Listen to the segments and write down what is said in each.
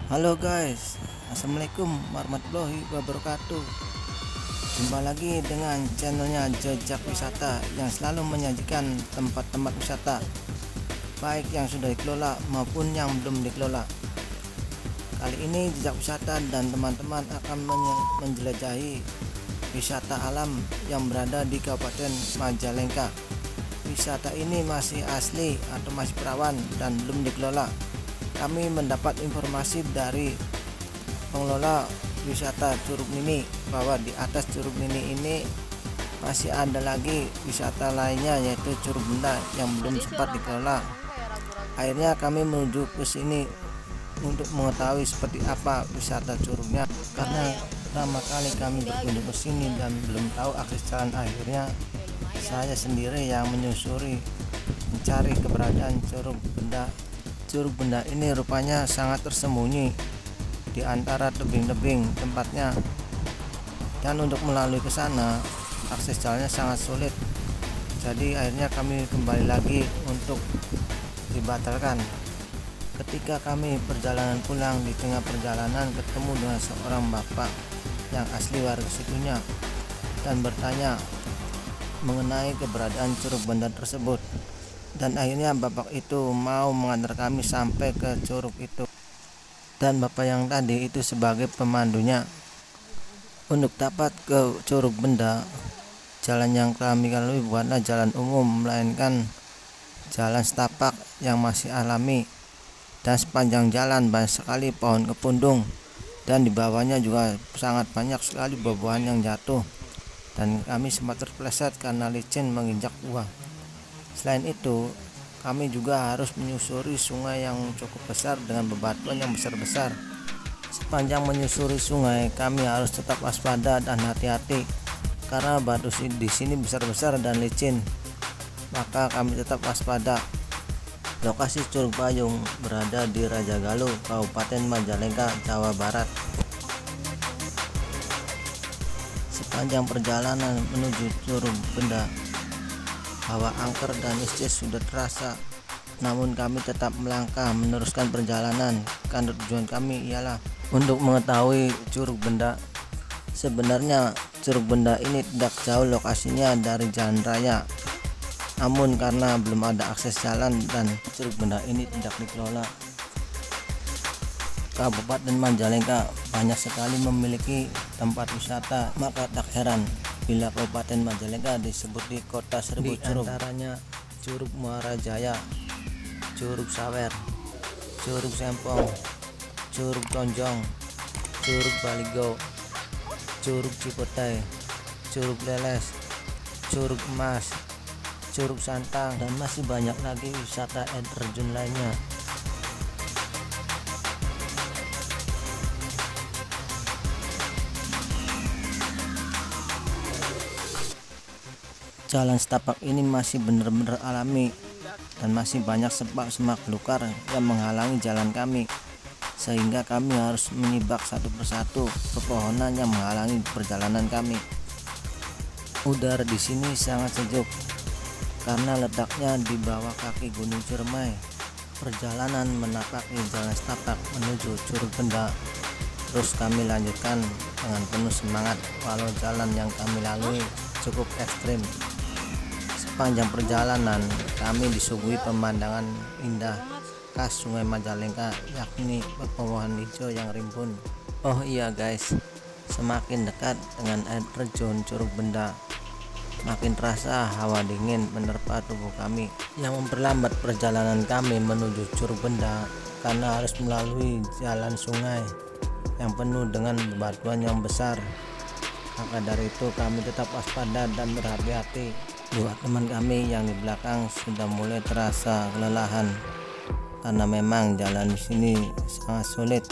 Halo guys, assalamualaikum warahmatullahi wabarakatuh. Jumpa lagi dengan channelnya Jejak Wisata yang selalu menyajikan tempat-tempat wisata, baik yang sudah dikelola maupun yang belum dikelola. Kali ini Jejak Wisata dan teman-teman akan menjelajahi wisata alam yang berada di Kabupaten Majalengka. Wisata ini masih asli atau masih perawan dan belum dikelola. Kami mendapat informasi dari pengelola wisata Curug Nini bahwa di atas Curug Nini ini masih ada lagi wisata lainnya, yaitu Curug Benda yang belum sempat dikelola. Akhirnya kami menuju ke sini untuk mengetahui seperti apa wisata curugnya, karena pertama kali kami berkunjung ke sini dan belum tahu akses jalan. Akhirnya saya sendiri yang menyusuri mencari keberadaan Curug Benda. Curug Benda ini rupanya sangat tersembunyi di antara tebing-tebing tempatnya, dan untuk melalui ke sana akses jalannya sangat sulit. Jadi akhirnya kami kembali lagi untuk dibatalkan. Ketika kami perjalanan pulang, di tengah perjalanan ketemu dengan seorang bapak yang asli warga situnya dan bertanya mengenai keberadaan Curug Benda tersebut. Dan akhirnya bapak itu mau mengantar kami sampai ke curug itu, dan bapak yang tadi itu sebagai pemandunya. Untuk dapat ke Curug Benda, jalan yang kami lalui bukanlah jalan umum, melainkan jalan setapak yang masih alami, dan sepanjang jalan banyak sekali pohon kepundung, dan di bawahnya juga sangat banyak sekali buah-buahan yang jatuh, dan kami sempat terpeleset karena licin menginjak buah. Selain itu, kami juga harus menyusuri sungai yang cukup besar dengan bebatuan yang besar-besar. Sepanjang menyusuri sungai, kami harus tetap waspada dan hati-hati karena batu di sini besar-besar dan licin. Maka kami tetap waspada. Lokasi Curug Payung berada di Rajagaluh, Kabupaten Majalengka, Jawa Barat. Sepanjang perjalanan menuju Curug Benda, hawa angker dan mistis sudah terasa, namun kami tetap melangkah meneruskan perjalanan karena tujuan kami ialah untuk mengetahui Curug Benda. Sebenarnya Curug Benda ini tidak jauh lokasinya dari jalan raya, namun karena belum ada akses jalan dan Curug Benda ini tidak dikelola. Kabupaten Majalengka banyak sekali memiliki tempat wisata, maka tak heran bila Kabupaten Majalengka disebut di kota seribu curug. Di antaranya Curug Muara Jaya, Curug Sawer, Curug Sempong, Curug Tonjong, Curug Baligo, Curug Cipotai, Curug Leles, Curug Emas, Curug Santang, dan masih banyak lagi wisata air terjun lainnya. Jalan setapak ini masih benar-benar alami dan masih banyak semak belukar yang menghalangi jalan kami, sehingga kami harus menyibak satu persatu pepohonan yang menghalangi perjalanan kami. Udara di sini sangat sejuk karena letaknya di bawah kaki Gunung Ciremai. Perjalanan menapaki jalan setapak menuju Curug Benda terus kami lanjutkan dengan penuh semangat, walau jalan yang kami lalui cukup ekstrim. Sepanjang perjalanan kami disuguhi pemandangan indah khas Sungai Majalengka, yakni pepohonan hijau yang rimbun. Oh iya guys, semakin dekat dengan air terjun Curug Benda, makin terasa hawa dingin menerpa tubuh kami yang memperlambat perjalanan kami menuju Curug Benda karena harus melalui jalan sungai yang penuh dengan bebatuan yang besar. Maka dari itu kami tetap waspada dan berhati-hati. Buat teman kami yang di belakang sudah mulai terasa kelelahan karena memang jalan di sini sangat sulit.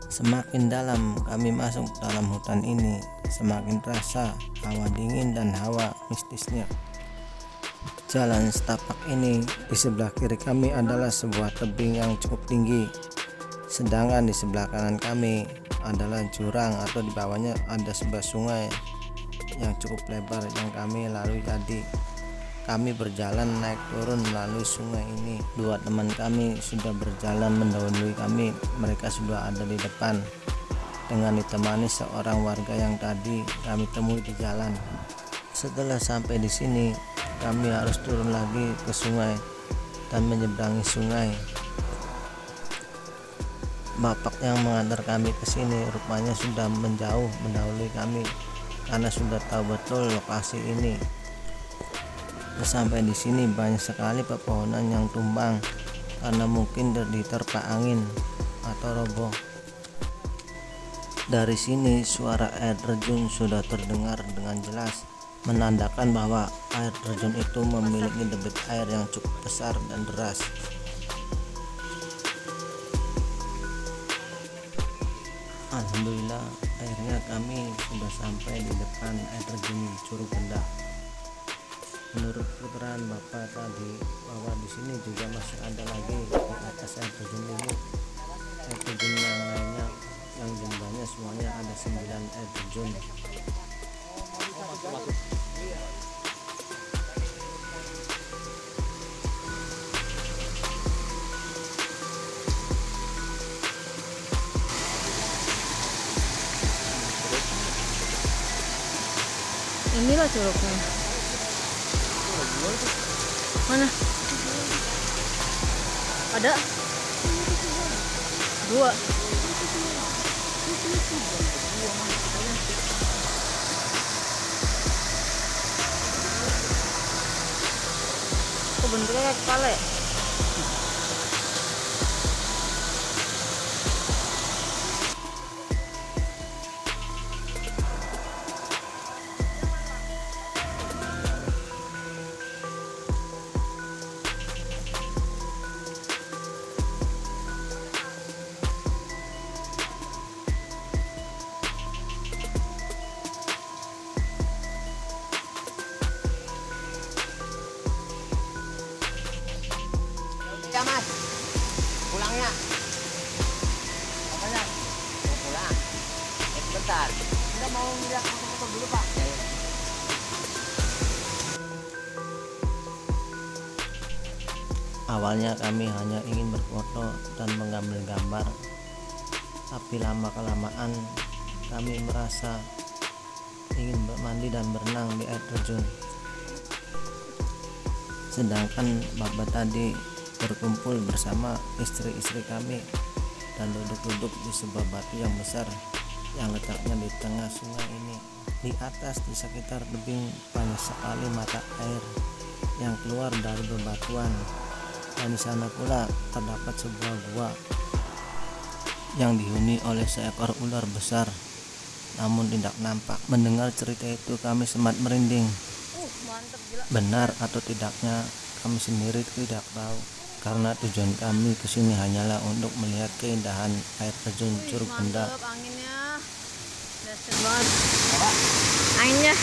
Semakin dalam kami masuk dalam hutan ini, semakin terasa hawa dingin dan hawa mistisnya. Jalan setapak ini, di sebelah kiri kami adalah sebuah tebing yang cukup tinggi, sedangkan di sebelah kanan kami adalah jurang atau di bawahnya ada sebuah sungai yang cukup lebar yang kami lalui tadi. kami berjalan naik turun melalui sungai ini. Dua teman kami sudah berjalan mendahului kami. Mereka sudah ada di depan dengan ditemani seorang warga yang tadi kami temui di jalan. Setelah sampai di sini, kami harus turun lagi ke sungai dan menyeberangi sungai. Bapak yang mengantar kami ke sini rupanya sudah menjauh mendahului kami karena sudah tahu betul lokasi ini. Sampai di sini banyak sekali pepohonan yang tumbang karena mungkin diterpa angin atau roboh. Dari sini suara air terjun sudah terdengar dengan jelas, menandakan bahwa air terjun itu memiliki debit air yang cukup besar dan deras. Alhamdulillah, akhirnya kami sudah sampai di depan air terjun Curug Benda. Menurut keterangan Bapak tadi bahwa di sini juga masih ada lagi di atas air terjun ini air terjun yang lainnya yang jumlahnya semuanya ada 9 air terjun. Inilah curugnya. Mana? Ada? 2. Kok bentuknya kayak kepala ya? Ya Mas, pulangnya. Apanya? Mau pulang. Sebentar. Kita mau lihat foto-foto dulu Pak. Ya, ya. Awalnya kami hanya ingin berfoto dan mengambil gambar, tapi lama-kelamaan kami merasa ingin mandi dan berenang di air terjun. Sedangkan Bapak tadi berkumpul bersama istri-istri kami dan duduk-duduk di sebuah batu yang besar yang letaknya di tengah sungai ini. Di atas di sekitar tebing banyak sekali mata air yang keluar dari bebatuan, dan di sana pula terdapat sebuah gua yang dihuni oleh seekor ular besar, namun tidak nampak. Mendengar cerita itu kami sempat merinding. Mantep gila. Benar atau tidaknya kami sendiri tidak tahu, karena tujuan kami kesini hanyalah untuk melihat keindahan air terjun Curug Benda. Mantep anginnya. Dasar banget. Anginnya.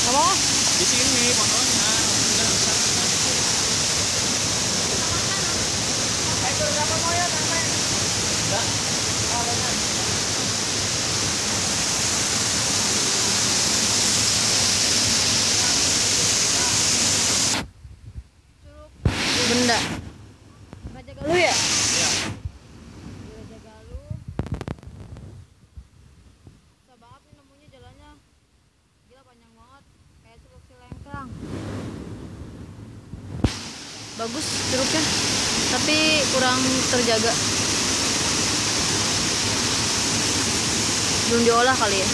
Apa? Di sini fotonya. Benda. Raja Galuh ya? Iya. Raja Galuh. Susah banget nih nemunya jalannya. Gila panjang banget. Kayak Curug Cilengkrang. Bagus curugnya, tapi kurang terjaga. Belum diolah kali ya.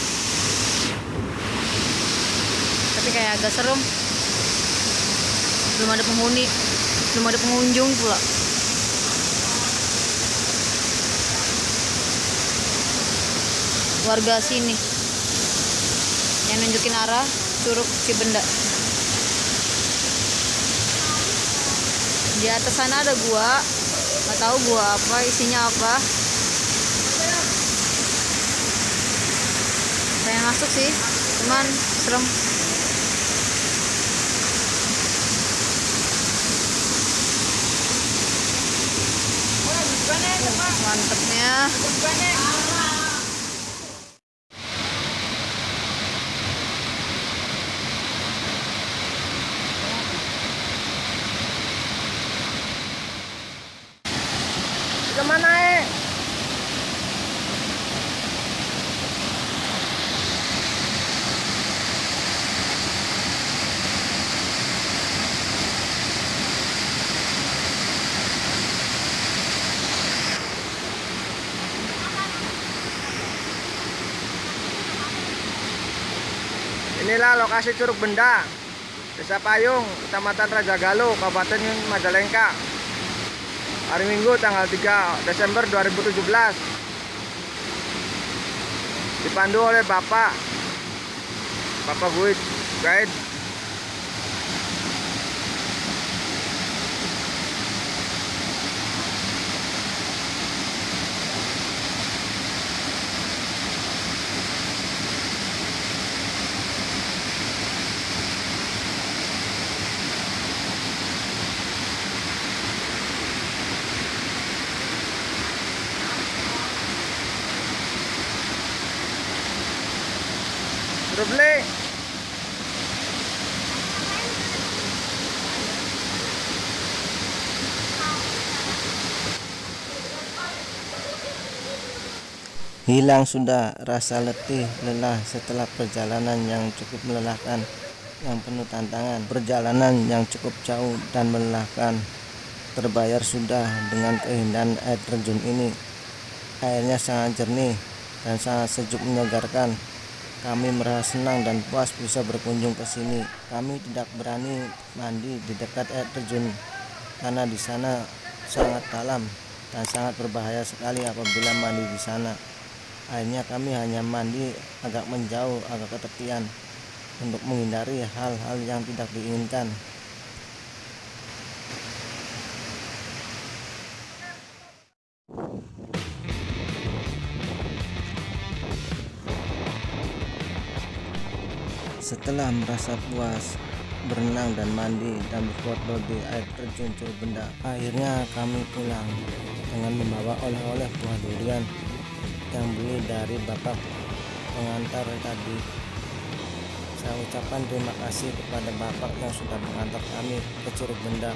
Tapi kayak agak serem. Belum ada penghuni, belum ada pengunjung pula. Warga sini yang nunjukin arah Curug Cibenda. Di atas sana ada gua, nggak tahu gua apa, isinya apa. Pengen masuk sih, cuman serem. Mantepnya. Kemana Inilah lokasi Curug Benda, Desa Payung, Kecamatan Raja Galuh, Kabupaten Majalengka. Hari Minggu tanggal 3 Desember 2017. Dipandu oleh Bapak Guide. Udah beli. Hilang sudah rasa letih lelah setelah perjalanan yang cukup melelahkan, yang penuh tantangan. Perjalanan yang cukup jauh dan melelahkan terbayar sudah dengan keindahan air terjun ini. Airnya sangat jernih dan sangat sejuk menyegarkan. Kami merasa senang dan puas bisa berkunjung ke sini. Kami tidak berani mandi di dekat air terjun karena di sana sangat dalam dan sangat berbahaya sekali apabila mandi di sana. Akhirnya kami hanya mandi agak menjauh, agak ke tepian untuk menghindari hal-hal yang tidak diinginkan. Setelah merasa puas berenang dan mandi dan berfoto di air terjun Curug Benda, akhirnya kami pulang dengan membawa oleh-oleh buah durian yang beli dari bapak pengantar tadi. Saya ucapkan terima kasih kepada bapak yang sudah mengantar kami ke Curug Benda.